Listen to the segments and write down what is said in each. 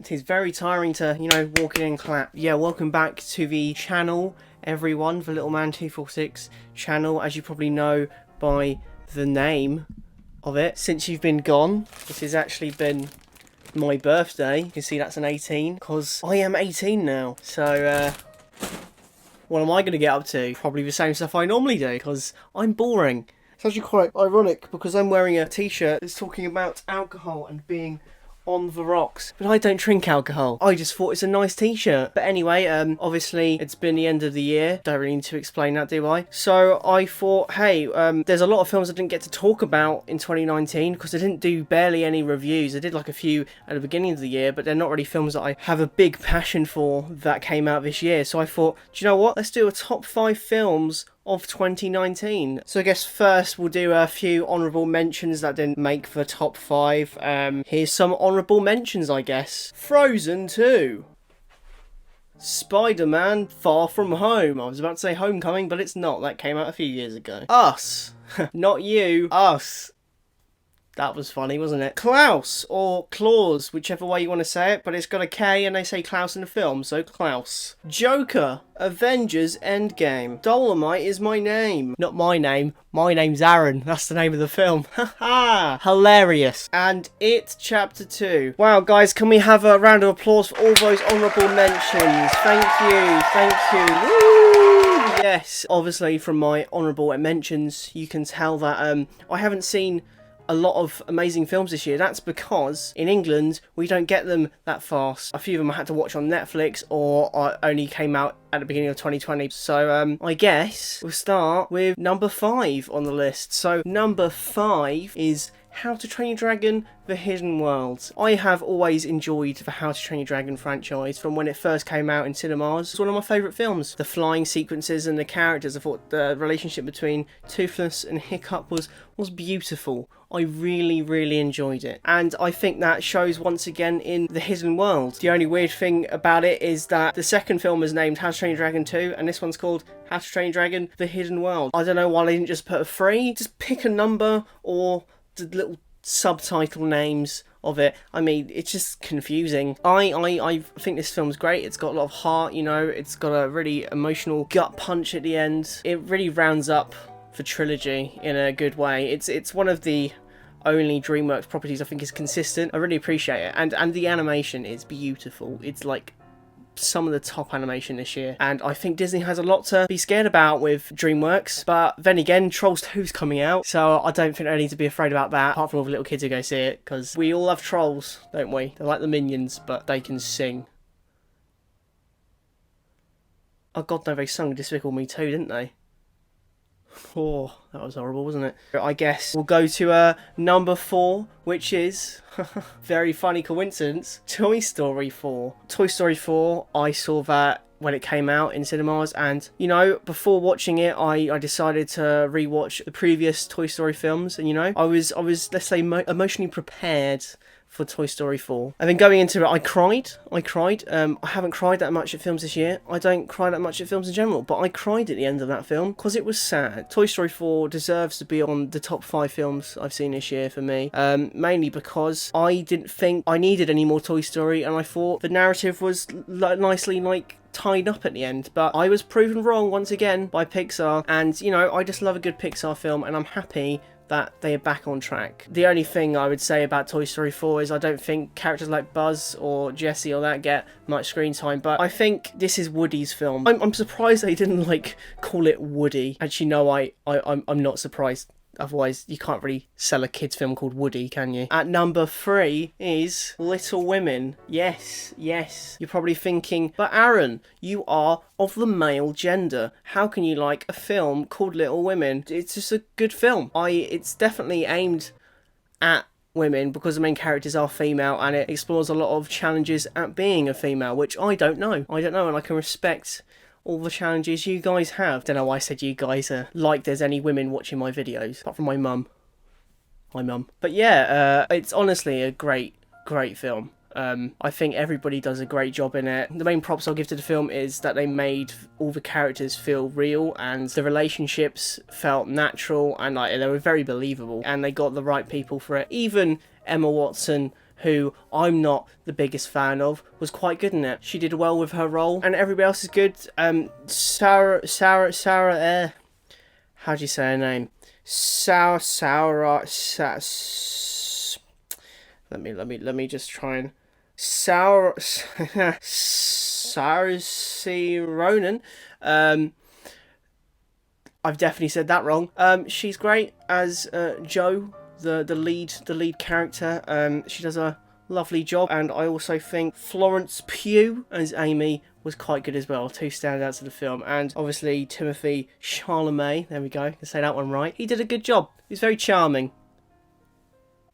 It is very tiring to, walk in and clap. Yeah, welcome back to the channel, everyone, the Little Man 246 channel, as you probably know by the name of it. Since you've been gone, this has actually been my birthday. You can see that's an 18, because I am 18 now. So, what am I going to get up to? Probably the same stuff I normally do, because I'm boring. It's actually quite ironic, because I'm wearing a t-shirt that's talking about alcohol and being on the rocks, but I don't drink alcohol. I just thought it's a nice t-shirt. But anyway, obviously it's been the end of the year. Don't really need to explain that, do I? So I thought, hey, there's a lot of films I didn't get to talk about in 2019 because I didn't do barely any reviews. I did like a few at the beginning of the year, but they're not really films that I have a big passion for that came out this year. So I thought, do you know what? Let's do a top 5 films of 2019. So I guess first we'll do a few honourable mentions that didn't make the top 5. Here's some honourable mentions, I guess. Frozen 2. Spider-Man Far From Home. I was about to say Homecoming, but it's not. That came out a few years ago. Us. Not you. Us. That was funny, wasn't it? Klaus, or Klaus, whichever way you want to say it, but it's got a K and they say Klaus in the film, so Klaus. Joker, Avengers Endgame. Dolomite is my name. Not my name, my name's Aaron. That's the name of the film. Haha, hilarious. And It Chapter 2. Wow, guys, can we have a round of applause for all those honourable mentions? Thank you, thank you. Woo! Yes, obviously from my honourable mentions, you can tell that I haven't seen a lot of amazing films this year. That's because in England we don't get them that fast. A few of them I had to watch on Netflix or only came out at the beginning of 2020. So I guess we'll start with number 5 on the list. So number 5 is How to Train Your Dragon: The Hidden World. I have always enjoyed the How to Train Your Dragon franchise from when it first came out in cinemas. It's one of my favourite films. The flying sequences and the characters, I thought the relationship between Toothless and Hiccup was beautiful. I really, really enjoyed it. And I think that shows once again in The Hidden World. The only weird thing about it is that the second film is named How to Train Your Dragon 2 and this one's called How to Train Your Dragon: The Hidden World. I don't know why they didn't just put a 3. Just pick a number or the little subtitle names of it. I mean, it's just confusing. I think this film's great. It's got a lot of heart, it's got a really emotional gut punch at the end. It really rounds up the trilogy in a good way. It's one of the only DreamWorks properties I think is consistent. I really appreciate it. And the animation is beautiful. It's like some of the top animation this year, and I think Disney has a lot to be scared about with DreamWorks, but then again, Trolls 2's coming out, so I don't think I need to be afraid about that, apart from all the little kids who go see it, because we all love Trolls, don't we? They're like the Minions, but they can sing. Oh god, no, they sung Despicable Me 2, didn't they? Oh, that was horrible, wasn't it? I guess we'll go to number 4, which is, very funny coincidence, Toy Story 4. Toy Story 4, I saw that when it came out in cinemas, and before watching it I decided to rewatch the previous Toy Story films, and I was let's say emotionally prepared for Toy Story 4. And then going into it, I cried. I haven't cried that much at films this year. I don't cry that much at films in general, but I cried at the end of that film because it was sad. Toy Story 4 deserves to be on the top 5 films I've seen this year for me, mainly because I didn't think I needed any more Toy Story, and I thought the narrative was nicely tied up at the end, but I was proven wrong once again by Pixar, and I just love a good Pixar film, and I'm happy that they are back on track. The only thing I would say about Toy Story 4 is I don't think characters like Buzz or Jessie or that get much screen time, but I think this is Woody's film. I'm surprised they didn't call it Woody. Actually, no, I'm not surprised. Otherwise, you can't really sell a kid's film called Woody, can you? At number 3 is Little Women. Yes. You're probably thinking, but Aaron, you are of the male gender. How can you like a film called Little Women? It's just a good film. It's definitely aimed at women because the main characters are female, and it explores a lot of challenges at being a female, which I don't know, and I can respect all the challenges you guys have. Don't know why I said you guys like there's any women watching my videos, apart from my mum. Hi mum. But yeah, it's honestly a great film. I think everybody does a great job in it. The main props I'll give to the film is that they made all the characters feel real, and the relationships felt natural, and they were very believable, and they got the right people for it. Even Emma Watson who I'm not the biggest fan of, was quite good in it. She did well with her role, and everybody else is good. Sarah, how do you say her name? Let me just try and Saoirse Ronan. I've definitely said that wrong. She's great as Jo, the lead character. She does a lovely job, and I also think Florence Pugh as Amy was quite good as well. Two standouts of the film, and obviously Timothée Chalamet. There we go. I can say that one right. He did a good job. He's very charming.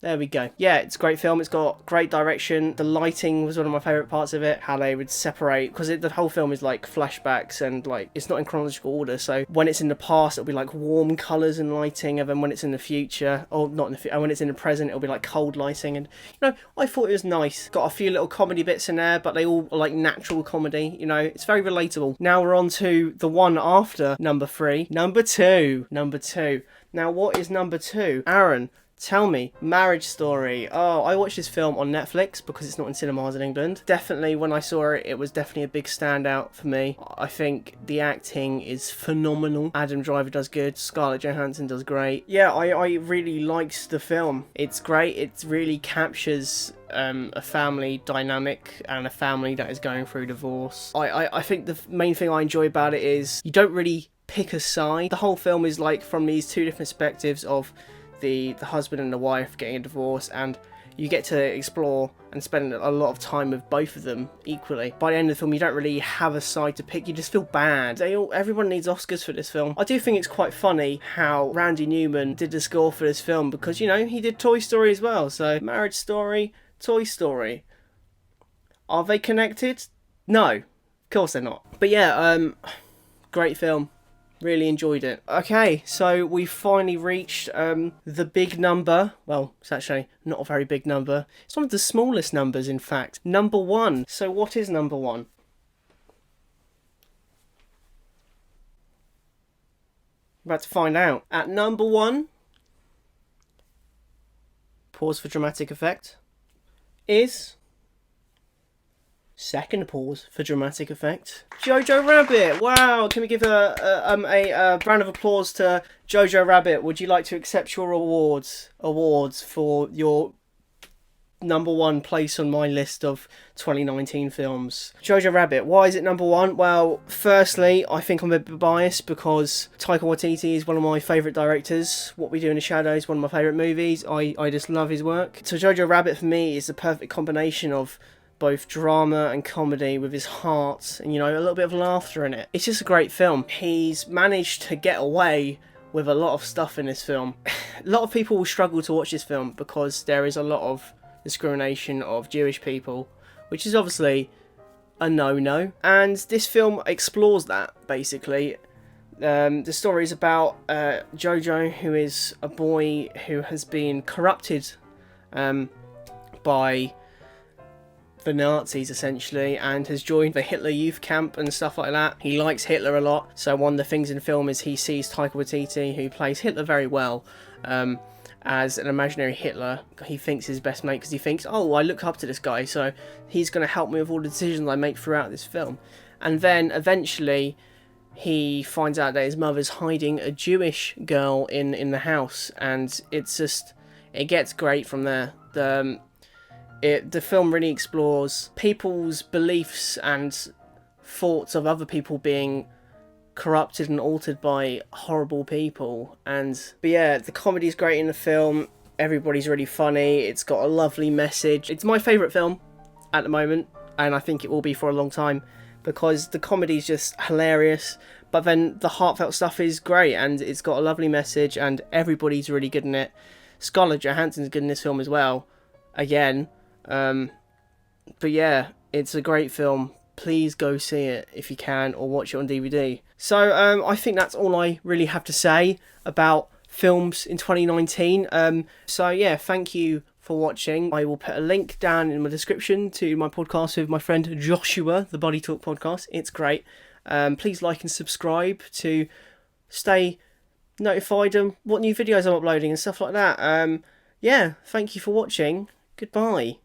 There we go. Yeah, it's a great film. It's got great direction. The lighting was one of my favourite parts of it. How they would separate, because the whole film is like flashbacks and like it's not in chronological order. So when it's in the past, it'll be like warm colours and lighting, and then when it's in the future, or not in the future, when it's in the present, it'll be like cold lighting. And you know, I thought it was nice. Got a few little comedy bits in there, but they all are like natural comedy. You know, it's very relatable. Now we're on to the one after number 3, number 2. Now what is number 2? Aaron, tell me. Marriage Story. Oh, I watched this film on Netflix because it's not in cinemas in England. Definitely, when I saw it, it was definitely a big standout for me. I think the acting is phenomenal. Adam Driver does good. Scarlett Johansson does great. Yeah, I really liked the film. It's great. It really captures a family dynamic and a family that is going through divorce. I think the main thing I enjoy about it is you don't really pick a side. The whole film is like from these two different perspectives of the husband and the wife getting a divorce, and you get to explore and spend a lot of time with both of them equally. By the end of the film, you don't really have a side to pick. You just feel bad. Everyone needs Oscars for this film. I do think it's quite funny how Randy Newman did the score for this film, because, you know, he did Toy Story as well. So Marriage Story, Toy Story. Are they connected? No, of course they're not. But yeah, great film. Really enjoyed it. Okay, so we finally reached the big number. Well, it's actually not a very big number. It's one of the smallest numbers, in fact. Number 1. So what is number 1? We're about to find out. At number 1, pause for dramatic effect, is... Second pause for dramatic effect, Jojo Rabbit. Wow, can we give a round of applause to Jojo Rabbit? Would you like to accept your awards for your number 1 place on my list of 2019 films? Jojo Rabbit, why is it number 1? Well, firstly, I think I'm a bit biased because Taika Waititi is one of my favourite directors. What We Do in the Shadows is one of my favourite movies. I just love his work. So Jojo Rabbit for me is the perfect combination of both drama and comedy with his heart and, you know, a little bit of laughter in it. It's just a great film. He's managed to get away with a lot of stuff in this film. A lot of people will struggle to watch this film because there is a lot of discrimination of Jewish people, which is obviously a no-no. And this film explores that, basically. The story is about Jojo, who is a boy who has been corrupted by the Nazis, essentially, and has joined the Hitler Youth Camp and stuff like that. He likes Hitler a lot, so one of the things in the film is he sees Taika Waititi, who plays Hitler very well, as an imaginary Hitler. He thinks his best mate because he thinks, oh, I look up to this guy, so he's going to help me with all the decisions I make throughout this film. And then eventually he finds out that his mother's hiding a Jewish girl in the house, and it's just, it gets great from there. The film really explores people's beliefs and thoughts of other people being corrupted and altered by horrible people. But yeah, the comedy's great in the film. Everybody's really funny. It's got a lovely message. It's my favourite film at the moment, and I think it will be for a long time, because the comedy's just hilarious, but then the heartfelt stuff is great, and it's got a lovely message, and everybody's really good in it. Scarlett Johansson's good in this film as well, again. But yeah, it's a great film. Please go see it if you can, or watch it on DVD. So I think that's all I really have to say about films in 2019. So yeah, thank you for watching. I will put a link down in my description to my podcast with my friend Joshua, the Body Talk podcast. It's great. Please like and subscribe to stay notified on what new videos I'm uploading and stuff like that. Yeah, thank you for watching. Goodbye.